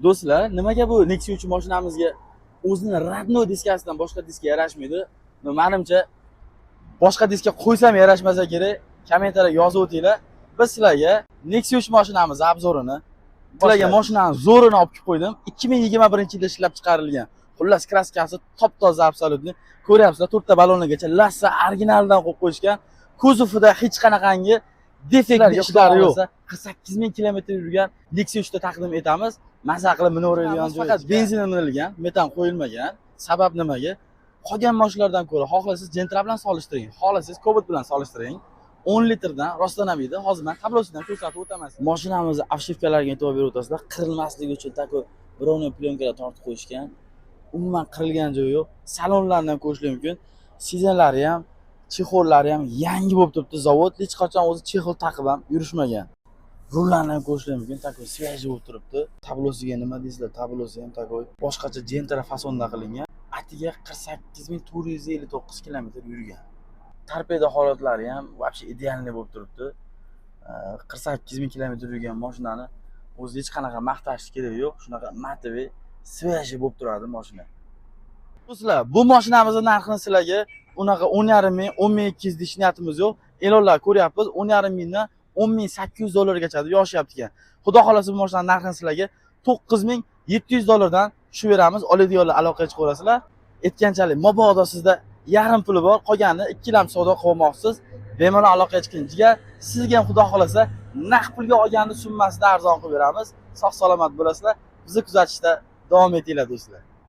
Do'stlar, nimaga bu Nexia 3 mashinamizga o'zini родной diskasidan boshqa diska yarashmaydi? Menimcha boshqa diska qo'ysam yarashmasa kerak. Kommentariyga yozib o'tinglar. Biz sizlarga Nexia 3 mashinamiz obzorini, sizlarga mashinani zo'rini olib kelib qo'ydim. 2021-yilda ishlab chiqarilgan. Xullas, kraskasi top-toza absolutni. Ko'ryapsizlar, 4 ta ballongacha lassa originaldan qo'yib qo'yishgan. Kuzovida hech qanaqangi defektlar ishlari yo'q. 48 ming kilometr yurgan Nexia 3 ta taqdim etamiz. Maza qilib minaveradigan joyi faqat benzin minilgan, metan qo'yilmagan. Sabab nimaga? Qolgan mashinalardan ko'ra, xohlasangiz Gentra bilan solishtiring, xohlasangiz Cobalt bilan solishtiring. 10 litrdan rostlanmaydi. Hozir men tablosidan ko'rsatib o'taman. Mashinamizni obshivkalariga e'tibor berib o'tasizlar. Qirilmasligi uchun taku birovni plyonkalar tortib qo'yishgan. Umuman qirilgan joyi yo'q. Salonlarni ham ko'rish mumkin. Sizenlari ham, chexollari ham yangi bo'lib turibdi. Zavod hech qachon o'zi chexol taqib ham yurishmagan. Rullarni ham ko'rish mumkin. Takoy sveji bo'lib turibdi. Tablosiga nima deysizlar? Tablosi ham takoy boshqacha Gentra fasonda qilingan. Atiga 48459 kilometr yurgan. Torpeda holatlari ham вообще idealniy bo'lib turibdi. 48 ming kilometr yurgan mashinani o'zi hech qanaqa maqtash kerak yo'q. Shunaqa motivey, sveji bo'lib turadi mashina. Do'stlar, bu mashinamizning narxini sizlarga unaqa 10,5 ming, 10,200 deyish niyatimiz yo'q. E'lonlar ko'ryapmiz. 10,5 mingdan 10,800 dollargacha yoshyapti ekan. Xudo xolasa bu mashinaning narxini sizlarga 9,700 dollardan tushib beramiz. Oladiganlar aloqaga chiqaverasizlar. Aytganchalik, mabodo sizda yarim puli bor, qolganini ikkilam savdo qilmoqsiz. Bemalol aloqaga chiqing. Sizga ham xudo xolasa naqd pulga olganni summasida arzon qilib beramiz. Sog' salomat bo'lasizlar. Bizni kuzatishda davom etinglar do'stlar.